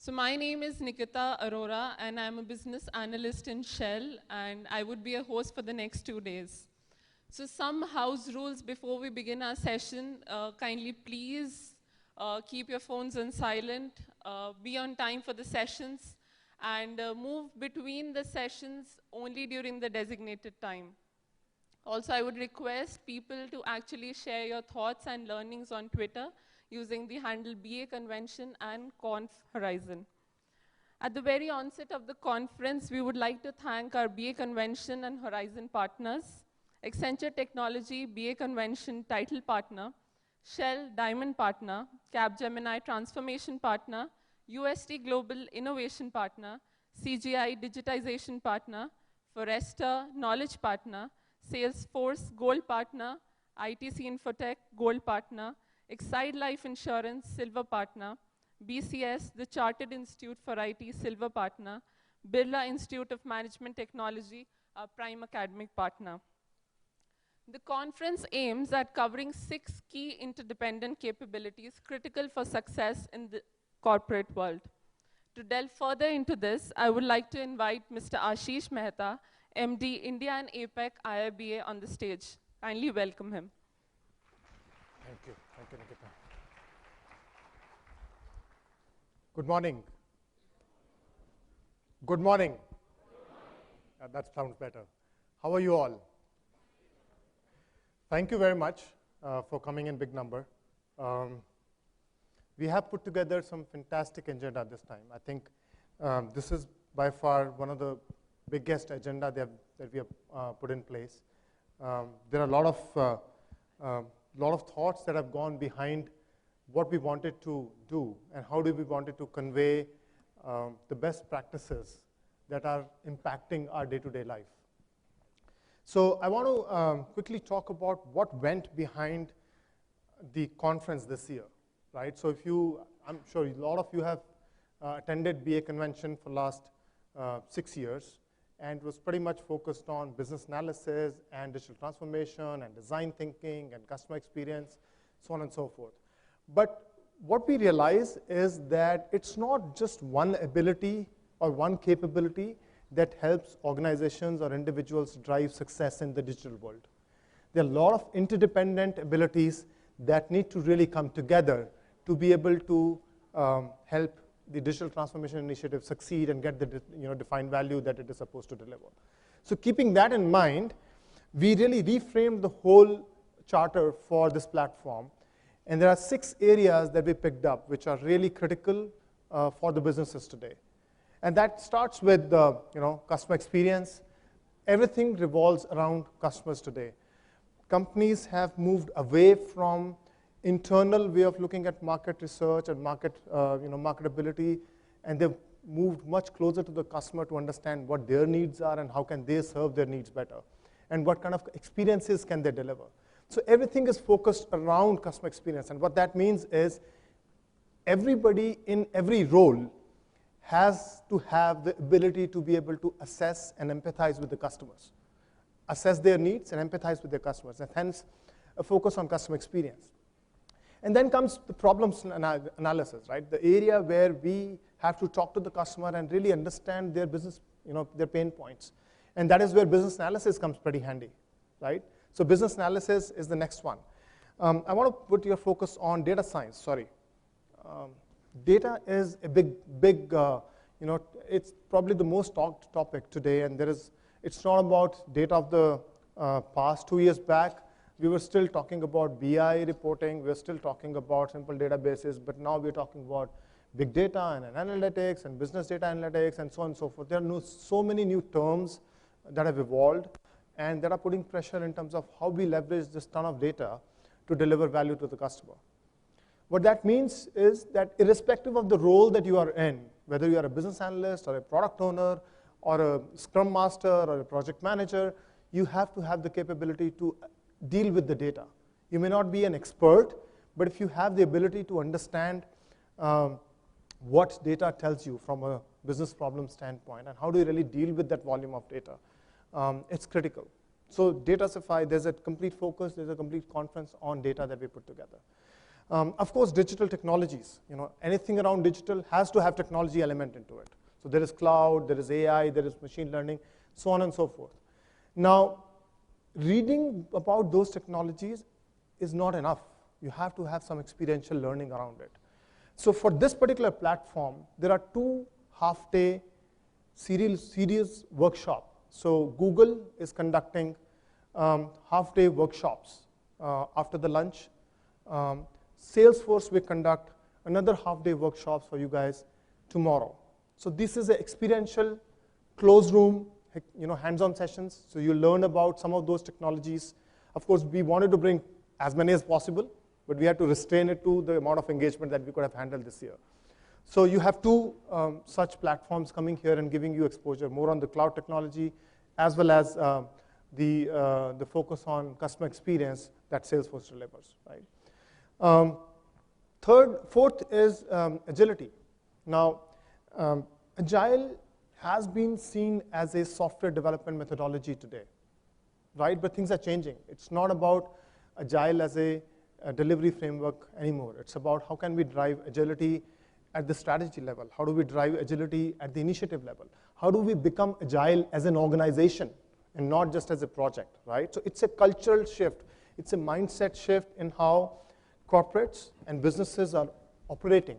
So my name is Nikita Arora, and I'm a business analyst in Shell, and I would be a host for the next 2 days. So some house rules before we begin our session. Kindly please keep your phones on silent, be on time for the sessions, and move between the sessions only during the designated time. Also, I would request people to actually share your thoughts and learnings on Twitter using the handle BA Convention and Conf Horizon. At the very onset of the conference, we would like to thank our BA Convention and Horizon partners, Accenture Technology BA Convention Title Partner, Shell Diamond Partner, Capgemini Transformation Partner, UST Global Innovation Partner, CGI Digitization Partner, Forrester Knowledge Partner, Salesforce Gold Partner, ITC Infotech Gold Partner, Excite Life Insurance Silver Partner, BCS, the Chartered Institute for IT Silver Partner, Birla Institute of Management Technology, our Prime Academic Partner. The conference aims at covering 6 key interdependent capabilities critical for success in the corporate world. To delve further into this, I would like to invite Mr. Ashish Mehta, MD, India and APAC IIBA on the stage. Kindly welcome him. Thank you, Nikita. Good morning. Good morning. That sounds better. How are you all? Thank you very much for coming in big number. We have put together some fantastic agenda this time. I think this is by far one of the biggest agenda that we have put in place. There are a lot of thoughts that have gone behind what we wanted to do and how do we wanted to convey the best practices that are impacting our day-to-day life. So I want to quickly talk about what went behind the conference this year, right? So I'm sure a lot of you have attended BA Convention for the last 6 years, and was pretty much focused on business analysis and digital transformation and design thinking and customer experience, so on and so forth. But what we realize is that it's not just one ability or one capability that helps organizations or individuals drive success in the digital world. There are a lot of interdependent abilities that need to really come together to be able to help the digital transformation initiative succeed and get the defined value that it is supposed to deliver. So keeping that in mind, we really reframed the whole charter for this platform. And there are 6 areas that we picked up which are really critical for the businesses today. And that starts with customer experience. Everything revolves around customers today. Companies have moved away from internal way of looking at market research and marketability, and they've moved much closer to the customer to understand what their needs are and how can they serve their needs better, and what kind of experiences can they deliver. So everything is focused around customer experience, and what that means is everybody in every role has to have the ability to be able to assess and empathize with the customers, assess their needs and empathize with their customers, and hence a focus on customer experience. And then comes the problems analysis, right? The area where we have to talk to the customer and really understand their business, their pain points. And that is where business analysis comes pretty handy, right? So business analysis is the next one. I want to put your focus on data science, data is a big, it's probably the most talked topic today, and it's not about data of the past. 2 years back, we were still talking about BI reporting, we were still talking about simple databases, but now we're talking about big data and analytics and business data analytics and so on and so forth. There are so many new terms that have evolved and that are putting pressure in terms of how we leverage this ton of data to deliver value to the customer. What that means is that irrespective of the role that you are in, whether you are a business analyst or a product owner or a scrum master or a project manager, you have to have the capability to deal with the data. You may not be an expert, but if you have the ability to understand what data tells you from a business problem standpoint and how do you really deal with that volume of data, it's critical. So Datasify, there's a complete focus, there's a complete conference on data that we put together. Of course, digital technologies. Anything around digital has to have technology element into it. So there is cloud, there is AI, there is machine learning, so on and so forth. Now, reading about those technologies is not enough. You have to have some experiential learning around it. So for this particular platform, there are 2 half-day series workshop. So Google is conducting half-day workshops after the lunch. Salesforce will conduct another half-day workshops for you guys tomorrow. So this is an experiential, closed room, hands-on sessions. So you learn about some of those technologies. Of course, we wanted to bring as many as possible, but we had to restrain it to the amount of engagement that we could have handled this year. So you have 2 such platforms coming here and giving you exposure more on the cloud technology, as well as the focus on customer experience that Salesforce delivers, right? Fourth is agility. Now, Agile has been seen as a software development methodology today, right? But things are changing. It's not about Agile as a delivery framework anymore. It's about how can we drive agility at the strategy level? How do we drive agility at the initiative level? How do we become agile as an organization and not just as a project, right? So it's a cultural shift. It's a mindset shift in how corporates and businesses are operating,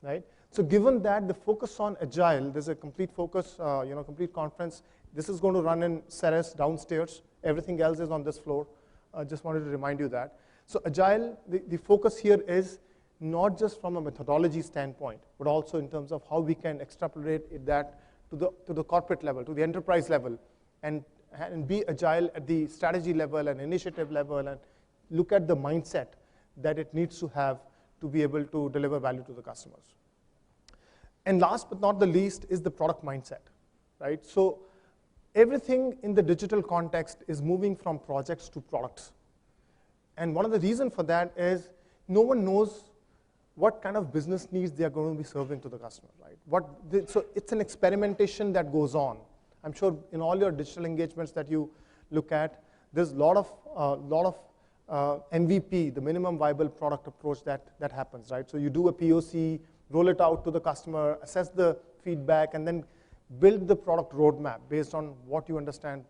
right? So given that the focus on agile, there's a complete focus, complete conference. This is going to run in Ceres downstairs. Everything else is on this floor. I just wanted to remind you that. So agile, the focus here is not just from a methodology standpoint, but also in terms of how we can extrapolate that to the corporate level, to the enterprise level, and be agile at the strategy level and initiative level, and look at the mindset that it needs to have to be able to deliver value to the customers. And last but not the least is the product mindset, right? So everything in the digital context is moving from projects to products. And one of the reasons for that is no one knows what kind of business needs they are going to be serving to the customer, right? So it's an experimentation that goes on. I'm sure in all your digital engagements that you look at, there's a lot of MVP, the minimum viable product approach that happens, right? So you do a POC, roll it out to the customer, assess the feedback, and then build the product roadmap based on what you understand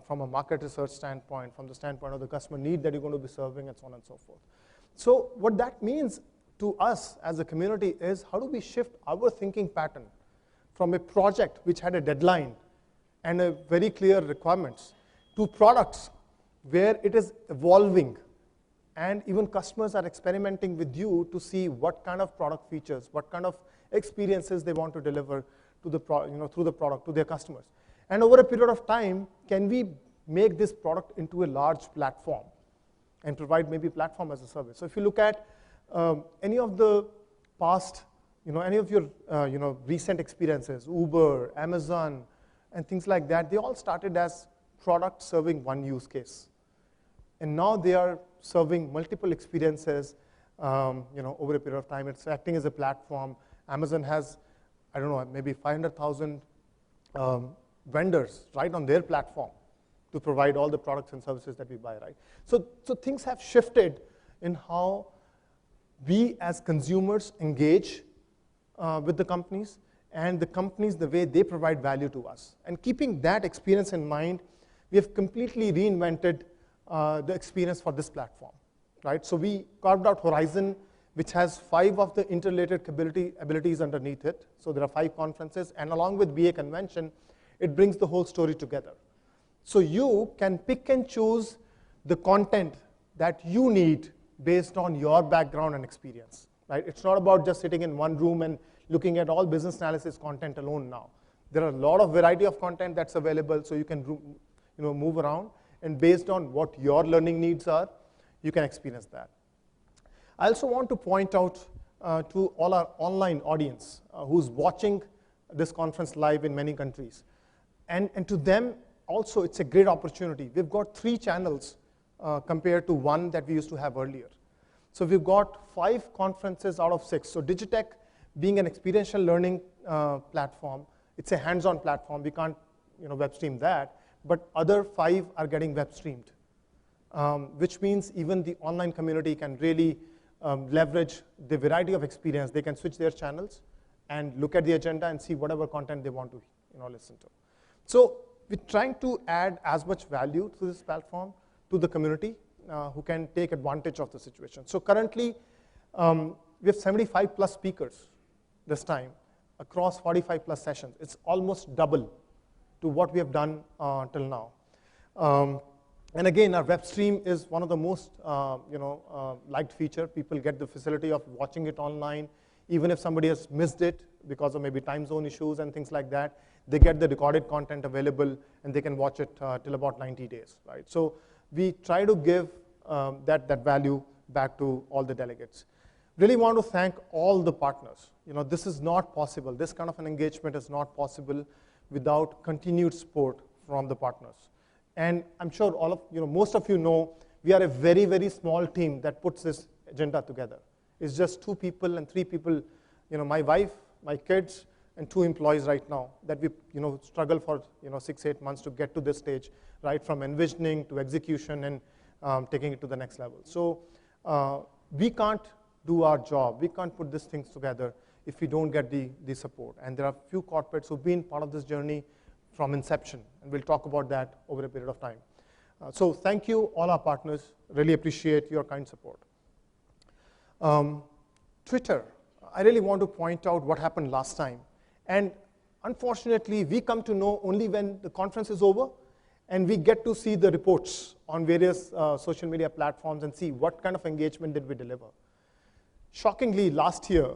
from a market research standpoint, from the standpoint of the customer need that you're going to be serving, and so on and so forth. So what that means to us as a community is how do we shift our thinking pattern from a project which had a deadline and a very clear requirements to products where it is evolving, and even customers are experimenting with you to see what kind of product features, what kind of experiences they want to deliver to the through the product to their customers. And over a period of time, can we make this product into a large platform and provide maybe platform as a service? So if you look at any of the past, any of your recent experiences, Uber, Amazon, and things like that, they all started as products serving one use case. And now they are serving multiple experiences over a period of time. It's acting as a platform. Amazon has, I don't know, maybe 500,000 vendors right on their platform to provide all the products and services that we buy, right? So things have shifted in how we as consumers engage with the companies, and the companies, the way they provide value to us. And keeping that experience in mind, we have completely reinvented the experience for this platform, right? So we carved out Horizon, which has 5 of the interrelated abilities underneath it. So there are 5 conferences, and along with BA Convention, it brings the whole story together. So you can pick and choose the content that you need based on your background and experience, right? It's not about just sitting in one room and looking at all business analysis content alone now. There are a lot of variety of content that's available, so you can move around, and based on what your learning needs are, you can experience that. I also want to point out to all our online audience who's watching this conference live in many countries. And to them, also, it's a great opportunity. We've got 3 channels compared to 1 that we used to have earlier. So we've got 5 conferences out of 6. So Digitech, being an experiential learning platform, it's a hands-on platform. We can't web stream that. But other 5 are getting web streamed, which means even the online community can really leverage the variety of experience. They can switch their channels and look at the agenda and see whatever content they want to listen to. So we're trying to add as much value to this platform to the community who can take advantage of the situation. So currently, we have 75 plus speakers this time across 45 plus sessions. It's almost double to what we have done till now. And again, our web stream is one of the most liked feature. People get the facility of watching it online. Even if somebody has missed it because of maybe time zone issues and things like that, they get the recorded content available and they can watch it till about 90 days, right? So we try to give that value back to all the delegates. Really want to thank all the partners. This is not possible. This kind of an engagement is not possible without continued support from the partners. And I'm sure most of you know, we are a very, very small team that puts this agenda together. It's just 2 people and 3 people, my wife, my kids, and 2 employees right now that we struggle for 6-8 months to get to this stage, right, from envisioning to execution and taking it to the next level. So we can't do our job. We can't put these things together if we don't get the support. And there are few corporates who've been part of this journey from inception, and we'll talk about that over a period of time. So thank you, all our partners. Really appreciate your kind support. Twitter, I really want to point out what happened last time. And unfortunately, we come to know only when the conference is over, and we get to see the reports on various social media platforms and see what kind of engagement did we deliver. Shockingly, last year,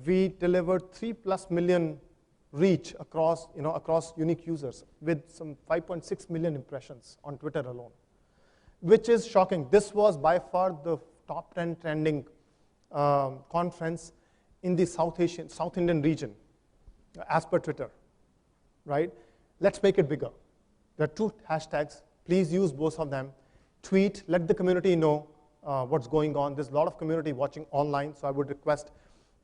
we delivered 3+ million reach across unique users with some 5.6 million impressions on Twitter alone, which is shocking. This was by far the top 10 trending conference in the South Indian region, as per Twitter, right? Let's make it bigger. There are 2 hashtags. Please use both of them. Tweet, let the community know what's going on. There's a lot of community watching online, so I would request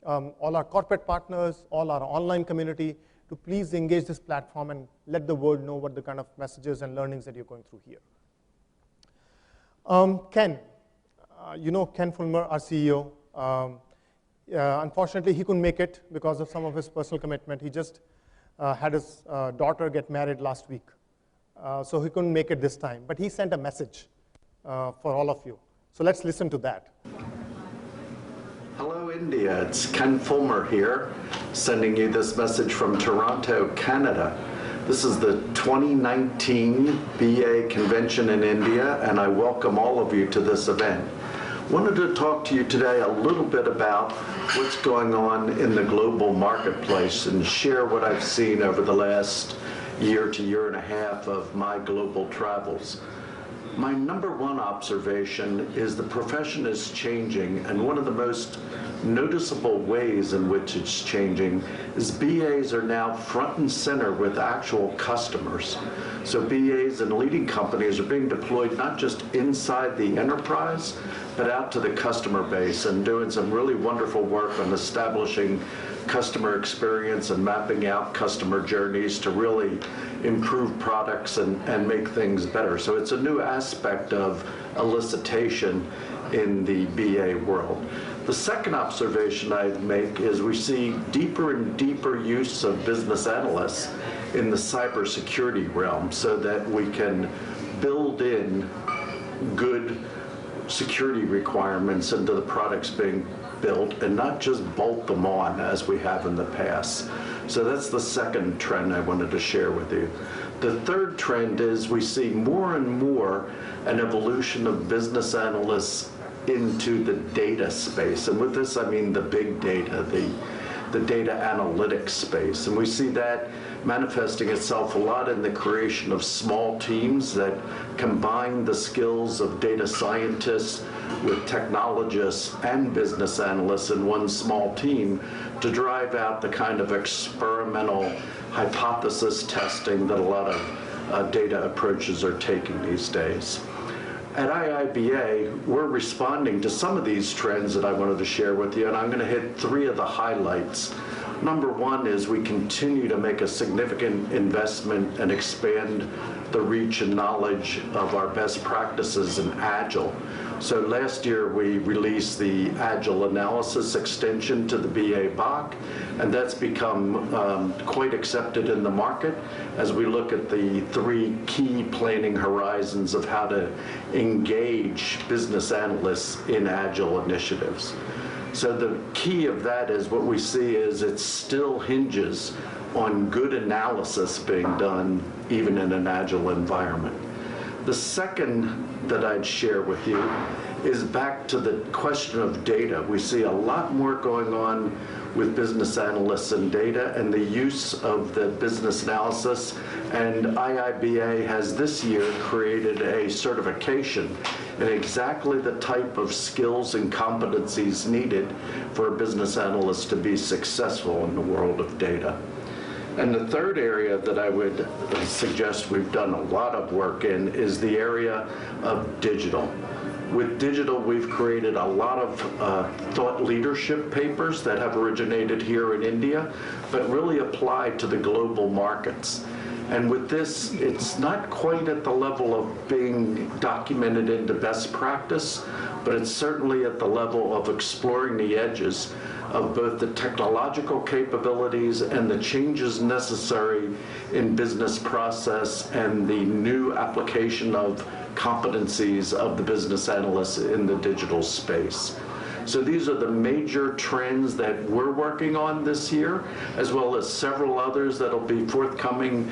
all our corporate partners, all our online community to please engage this platform and let the world know what the kind of messages and learnings that you're going through here. Ken, Ken Fulmer, our CEO. Unfortunately, he couldn't make it because of some of his personal commitment. He just had his daughter get married last week. So he couldn't make it this time. But he sent a message for all of you. So let's listen to that. Hello, India. It's Ken Fulmer here, sending you this message from Toronto, Canada. This is the 2019 BA convention in India, and I welcome all of you to this event. Wanted to talk to you today a little bit about what's going on in the global marketplace and share what I've seen over the last year to year and a half of my global travels. My number 1 observation is the profession is changing, and one of the most noticeable ways in which it's changing is BAs are now front and center with actual customers. So BAs and leading companies are being deployed not just inside the enterprise, but out to the customer base and doing some really wonderful work on establishing customer experience and mapping out customer journeys to really improve products and make things better. So it's a new aspect of elicitation in the BA world. The second observation I'd make is we see deeper and deeper use of business analysts in the cybersecurity realm so that we can build in good security requirements into the products being built and not just bolt them on as we have in the past. So that's the second trend I wanted to share with you. The third trend is we see more and more an evolution of business analysts into the data space. And with this, I mean the big data, the data analytics space. And we see that manifesting itself a lot in the creation of small teams that combine the skills of data scientists with technologists and business analysts in one small team to drive out the kind of experimental hypothesis testing that a lot of data approaches are taking these days. At IIBA, we're responding to some of these trends that I wanted to share with you, and I'm going to hit 3 of the highlights. Number 1 is we continue to make a significant investment and expand the reach and knowledge of our best practices in Agile. So last year we released the Agile Analysis extension to the BA BOC, and that's become quite accepted in the market as we look at the 3 key planning horizons of how to engage business analysts in Agile initiatives. So the key of that is what we see is it still hinges on good analysis being done even in an Agile environment. The second that I'd share with you is back to the question of data. We see a lot more going on with business analysts and data and the use of the business analysis. And IIBA has this year created a certification in exactly the type of skills and competencies needed for a business analyst to be successful in the world of data. And the third area that I would suggest we've done a lot of work in is the area of digital. With digital, we've created a lot of thought leadership papers that have originated here in India, but really applied to the global markets. And with this, it's not quite at the level of being documented into best practice, but it's certainly at the level of exploring the edges of both the technological capabilities and the changes necessary in business process and the new application of competencies of the business analysts in the digital space. So these are the major trends that we're working on this year, as well as several others that'll be forthcoming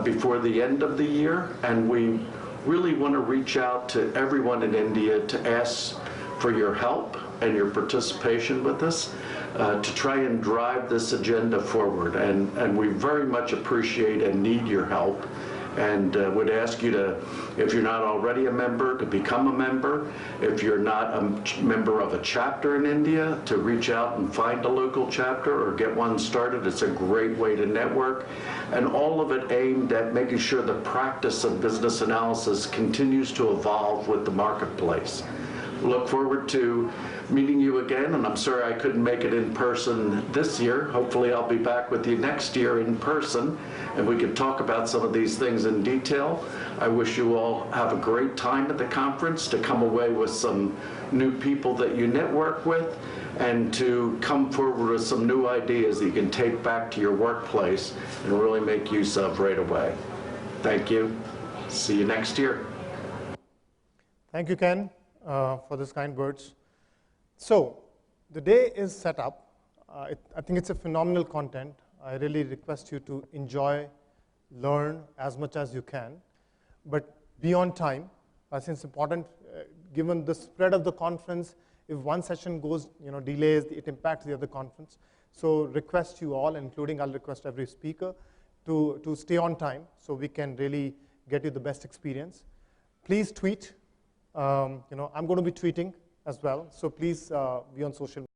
before the end of the year. And we really want to reach out to everyone in India to ask for your help and your participation with us to try and drive this agenda forward. And we very much appreciate and need your help, and would ask you to, if you're not already a member, to become a member. If you're not a member of a chapter in India, to reach out and find a local chapter or get one started. It's a great way to network, and all of it aimed at making sure the practice of business analysis continues to evolve with the marketplace. Look forward to meeting you again, and I'm sorry I couldn't make it in person this year. Hopefully I'll be back with you next year in person, and we can talk about some of these things in detail. I wish you all have a great time at the conference, to come away with some new people that you network with, and to come forward with some new ideas that you can take back to your workplace and really make use of right away. Thank you. See you next year. Thank you, Ken, for those kind words. So the day is set up. I think it's a phenomenal content. I really request you to enjoy, learn as much as you can, but be on time. I think it's important, given the spread of the conference. If one session goes, delays, it impacts the other conference. So request you all, including I'll request every speaker, to stay on time so we can really get you the best experience. Please tweet. I'm going to be tweeting as well, so please be on social media.